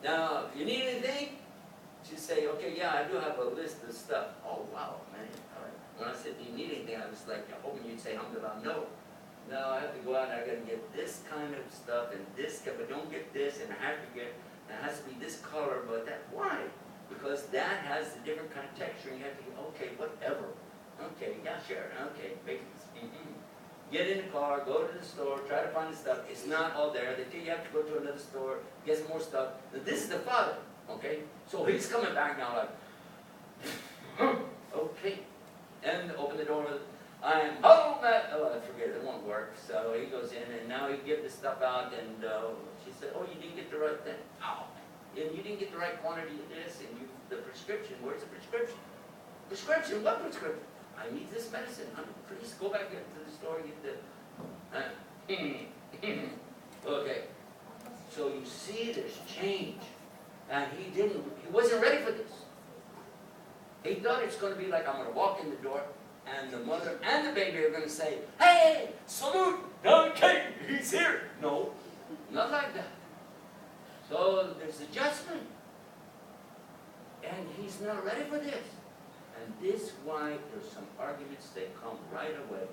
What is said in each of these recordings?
Now, if you need anything, she'd say, okay, yeah, I do have a list of stuff. Oh, wow, man. All right. When I said, do you need anything, I was like, hoping you'd say, alhamdulillah, no. No, I have to go out and I got to get this kind of stuff and this, but don't get this, and I have to get, it has to be this color, but that, why? Because that has a different kind of texture, and you have to go, okay, whatever. Okay, yeah, sure, okay, Get in the car, go to the store, try to find the stuff. It's not all there. They tell you have to go to another store, get some more stuff. Now, this is the father, okay? So he's coming back now like, okay. And open the door, I'm home at, oh, I forget, it won't work. So he goes in, and now he gives the stuff out, and she said, oh, you didn't get the right thing. Oh, and you didn't get the right quantity of this, and you, the prescription, where's the prescription? Prescription? What prescription? I need this medicine. Please go back into the store and get the... Okay. So you see there's change. And he wasn't ready for this. He thought it's going to be like, I'm going to walk in the door, and the mother and the baby are going to say, hey, salute, Don King, he's here. No, not like that. So there's adjustment. And he's not ready for this. And this is why there's some arguments that come right away.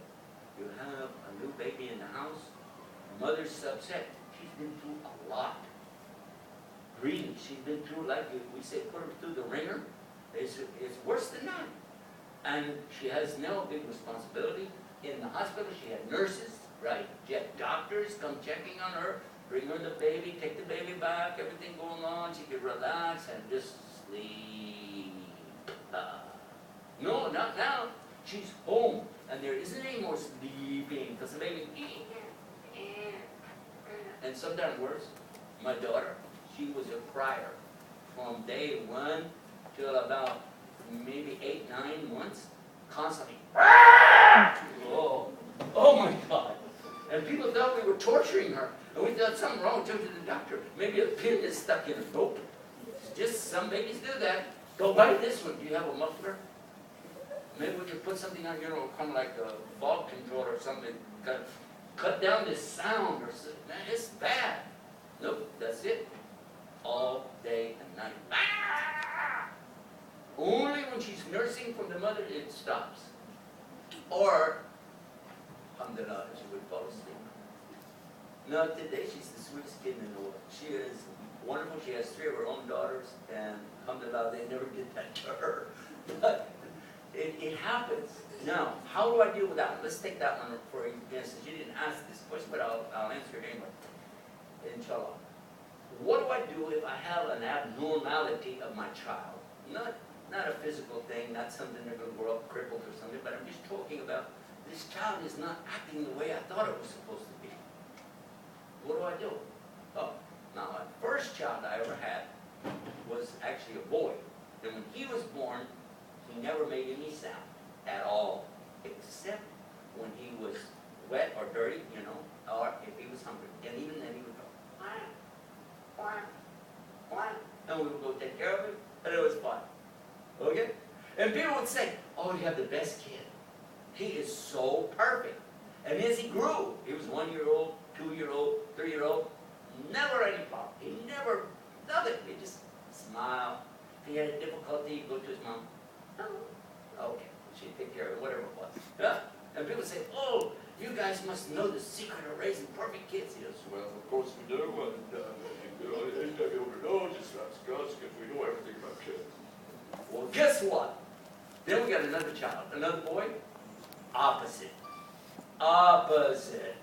You have a new baby in the house, the mother's upset. She's been through a lot. Grieving, she's been through, like we say, put her through the ringer. It's worse than that. And she has now a big responsibility. In the hospital, she had nurses, right? She had doctors come checking on her, bring her the baby, take the baby back, everything going on. She could relax and just sleep. No, not now. She's home, and there isn't any more sleeping because the baby. And sometimes worse. My daughter, she was a crier from day one till about maybe 8, 9 months, constantly. Oh my God! And people thought we were torturing her, and we thought something wrong. Took her to the doctor. Maybe a pin is stuck in her. Nope. Just some babies do that. Go buy this one. Do you have a muffler? Maybe we could put something on, you know, kind of like a fog control or something. Cut down this sound or something. Man, it's bad. Nope, that's it. All day and night. Only when she's nursing from the mother, it stops. Or, alhamdulillah, she would fall asleep. Now, today, she's the sweetest kid in the world. She is wonderful. She has 3 of her own daughters, and alhamdulillah, they never did that to her. But it happens. Now, how do I deal with that? Let's take that one for instance. You didn't ask this question, but I'll answer it anyway. Inshallah. What do I do if I have an abnormality of my child? Not a physical thing, not something they're going to grow up crippled or something, but I'm just talking about this child is not acting the way I thought it was supposed to be. What do I do? Oh, now my first child I ever had was actually a boy. And when he was born, he never made any sound at all, except when he was wet or dirty, you know, or if he was hungry. And even then he would go, wah, wah, wah. And we would go take care of him, and it was fun. Okay? And people would say, oh, you have the best kid. He is so perfect. And as he grew, he was 1-year-old, 2-year-old, 3-year-old, never any problem. He never, nothing. He just smile. If he had a difficulty, he'd go to his mom. Oh, okay, she'd take care of it, whatever it was. Yeah. And people say, oh, you guys must know the secret of raising perfect kids. He goes, well, of course we do. And, anytime you ever know, just ask us, because we know everything about kids. Well, guess what? Then we got another child, another boy. Opposite. Opposite.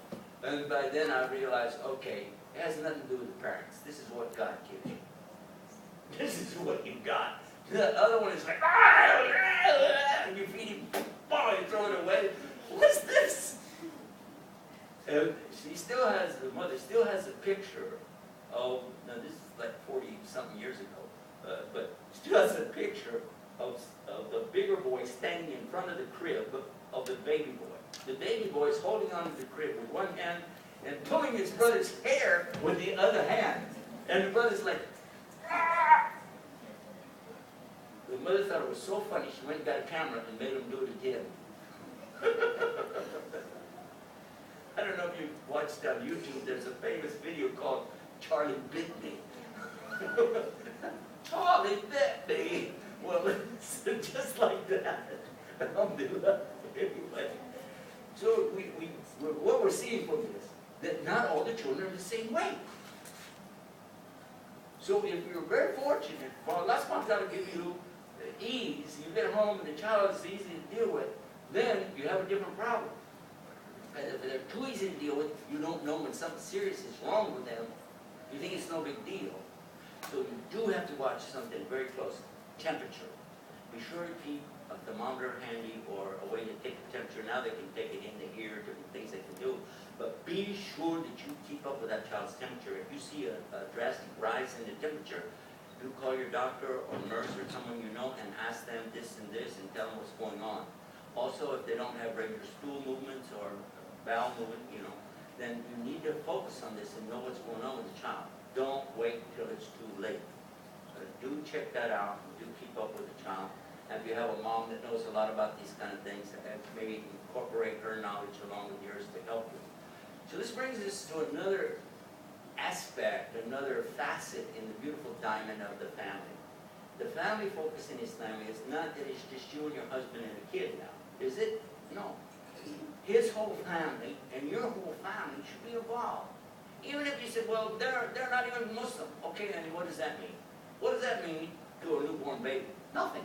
And by then I realized, okay, it has nothing to do with the parents. This is what God gives you. This is what you got. The other one is like, and you feed him, you throw it away. What's this? And she still has, the mother still has a picture of, now this is like 40-something years ago, but still has a picture of the bigger boy standing in front of the crib of the baby boy. The baby boy is holding on to the crib with one hand and pulling his brother's hair with the other hand. And the brother's like, ah! The mother thought it was so funny, she went and got a camera and made him do it again. I don't know if you've watched on YouTube, there's a famous video called Charlie Bit Me. alhamdulillah. Anyway, so what we're seeing from this, that not all the children are the same way. So if you're very fortunate, well, Allah subhanahu wa ta'ala give you ease, you get home and the child is easy to deal with, then you have a different problem. And if they're too easy to deal with, you don't know when something serious is wrong with them, you think it's no big deal. So you do have to watch something very close. Temperature. Be sure to keep a thermometer handy or a way to take the temperature. Now they can take it in the ear, different things they can do. But be sure that you keep up with that child's temperature. If you see a drastic rise in the temperature, you call your doctor or nurse or someone you know and ask them this and this and tell them what's going on. Also, if they don't have regular stool movements or bowel movement, then you need to focus on this and know what's going on with the child. Don't wait until it's too late. Do check that out and do keep up with the child. And if you have a mom that knows a lot about these kind of things, maybe incorporate her knowledge along with yours to help you. So this brings us to another aspect, another facet in the beautiful diamond of the family. The family focus in Islam is not that it's just you and your husband and a kid now. Is it? No. His whole family and your whole family should be involved. Even if you said, well, they're not even Muslim. Okay, and what does that mean? What does that mean to a newborn baby? Nothing.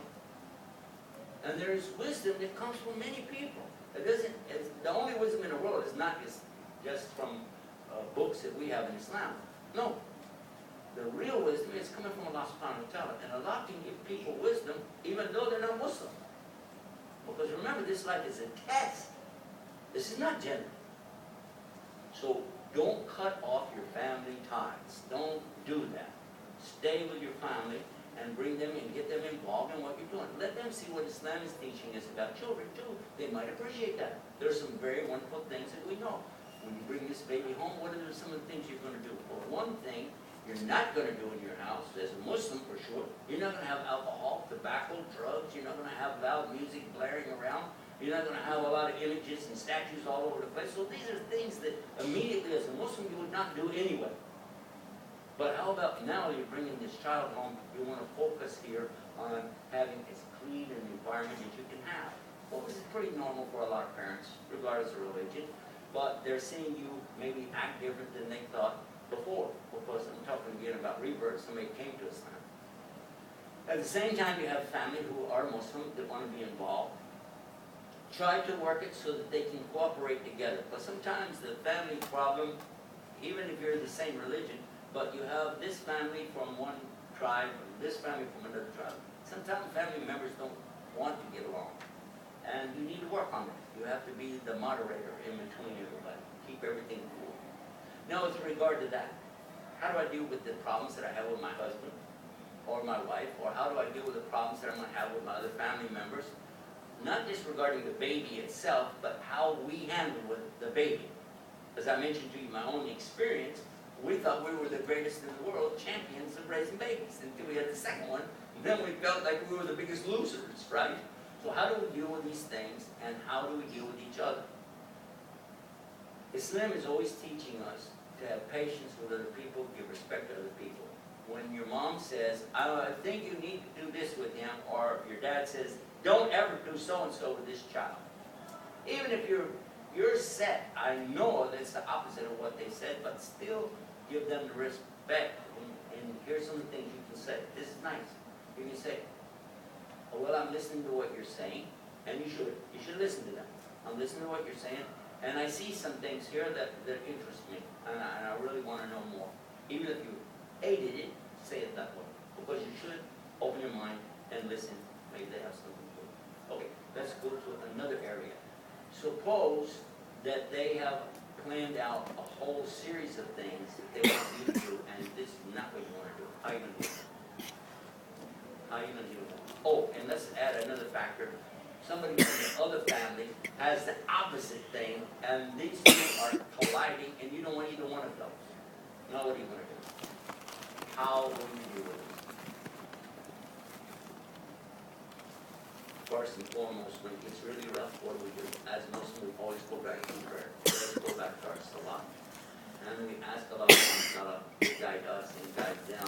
And there's wisdom that comes from many people. The only wisdom in the world is not just from books that we have in Islam. No. The real wisdom is coming from Allah subhanahu wa ta'ala. And Allah can give people wisdom even though they're not Muslim. Because remember, this life is a test. This is not gender. So don't cut off your family ties. Don't do that. Stay with your family and bring them and get them involved in what you're doing. Let them see what Islam is teaching us about children too. They might appreciate that. There's some very wonderful things that we know. When you bring this baby home, what are some of the things you're going to do? Well, one thing you're not going to do in your house, as a Muslim for sure, you're not going to have alcohol, tobacco, drugs. You're not going to have loud music blaring around. You're not going to have a lot of images and statues all over the place. So these are things that immediately as a Muslim you would not do anyway. But how about now you're bringing this child home, you want to focus here on having as clean an environment as you can have. Well, this is pretty normal for a lot of parents, regardless of religion. But they're seeing you maybe act different than they thought before. Because I'm talking again about rebirth, somebody came to Islam. At the same time, you have family who are Muslim that want to be involved. Try to work it so that they can cooperate together. But sometimes the family problem, even if you're the same religion, but you have this family from one tribe, and this family from another tribe. Sometimes family members don't want to get along. And you need to work on that. You have to be the moderator in between everybody. Keep everything cool. Now with regard to that, how do I deal with the problems that I have with my husband or my wife? Or how do I deal with the problems that I'm going to have with my other family members? Not just regarding the baby itself, but how we handle with the baby. As I mentioned to you, my own experience, we thought we were the greatest in the world, champions of raising babies, until we had the second one, and then we felt like we were the biggest losers, right? So how do we deal with these things, and how do we deal with each other? Islam is always teaching us to have patience with other people, give respect to other people. When your mom says, I think you need to do this with him, or your dad says, don't ever do so-and-so with this child. Even if you're set, I know that's the opposite of what they said, but still give them the respect. And here's some of the things you can say. This is nice. You can say, oh, well, I'm listening to what you're saying, and you should listen to them. I'm listening to what you're saying, and I see some things here that interest me, and I really want to know more. Even if you hated it, say it that way. Because you should open your mind and listen. Maybe they have something to do. Okay, let's go to another area. Suppose that they have planned out a whole series of things that they want you to do, and this is not what you want to do. How are you going to do it? How are you going to do that? Oh, and let's add another factor. Somebody from the other family has the opposite thing, and these two are colliding, and you don't want either one of those. Now what are you going to do? How will you deal with it? First and foremost, when it gets really rough, what do? As Muslims, we always go back to prayer. We always go back to our salah. And we ask Allah to guide us and guide them.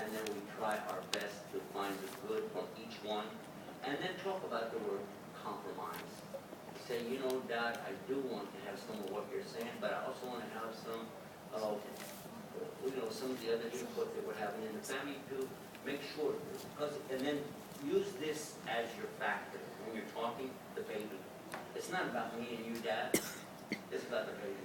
And then we try our best to find the good from each one. And then talk about the word compromise. Say, you know, Dad, I do want to have some of what you're saying, but I also want to have some of, some of the other input that we're having in the family to make sure, and then use this as your factor when you're talking the baby. It's not about me and you, Dad. It's about the baby.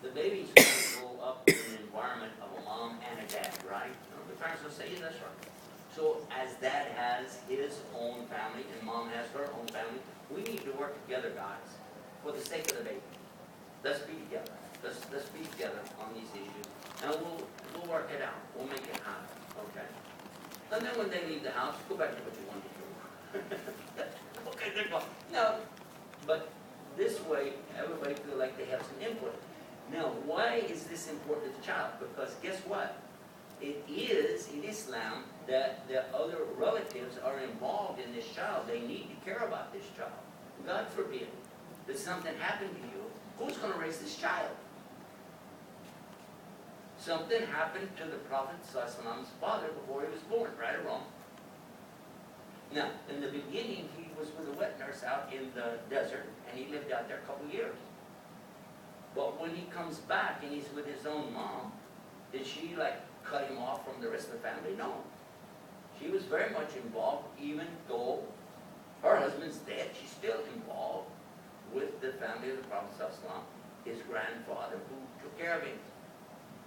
The baby's going to grow up in an environment of a mom and a dad, right? The parents will say, yeah, that's right. So as dad has his own family and mom has her own family, we need to work together, guys, for the sake of the baby. Let's be together. Let's be together on these issues, and we'll work it out. We'll make it happen, okay? And then when they leave the house, go back to what you wanted to do. Okay, they're gone. No, but this way, everybody feel like they have some input. Now, why is this important to the child? Because guess what? It is in Islam that the other relatives are involved in this child. They need to care about this child. God forbid that something happened to you. Who's going to raise this child? Something happened to the Prophet ﷺ's father before he was born, right or wrong? Now, in the beginning, he was with a wet nurse out in the desert, and he lived out there a couple years. But when he comes back and he's with his own mom, did she cut him off from the rest of the family? No. She was very much involved, even though her husband's dead. She's still involved with the family of the Prophet ﷺ, his grandfather, who took care of him.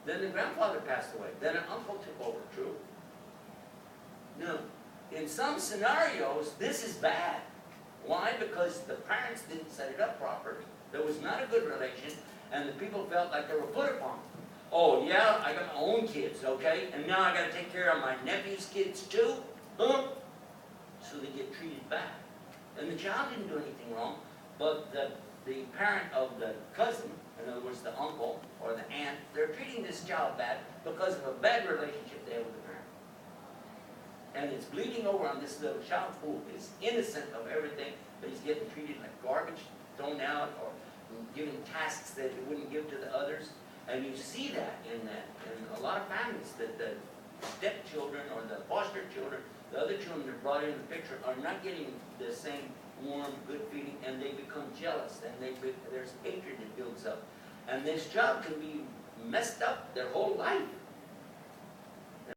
Then the grandfather passed away. Then an uncle took over, true? No. In some scenarios, this is bad. Why? Because the parents didn't set it up properly. There was not a good relation, and the people felt like they were put upon. Oh, yeah, I got my own kids, okay? And now I got to take care of my nephew's kids too? Huh? So they get treated bad. And the child didn't do anything wrong, but the parent of the cousin, in other words, the uncle or the aunt, they're treating this child bad because of a bad relationship they have with the parent. And it's bleeding over on this little child who is innocent of everything, but he's getting treated like garbage, thrown out, or given tasks that he wouldn't give to the others. And you see that in a lot of families, that the stepchildren or the foster children, the other children that are brought into the picture are not getting the same warm, good feeling, and they become jealous, and there's hatred that builds up. And this child can be messed up their whole life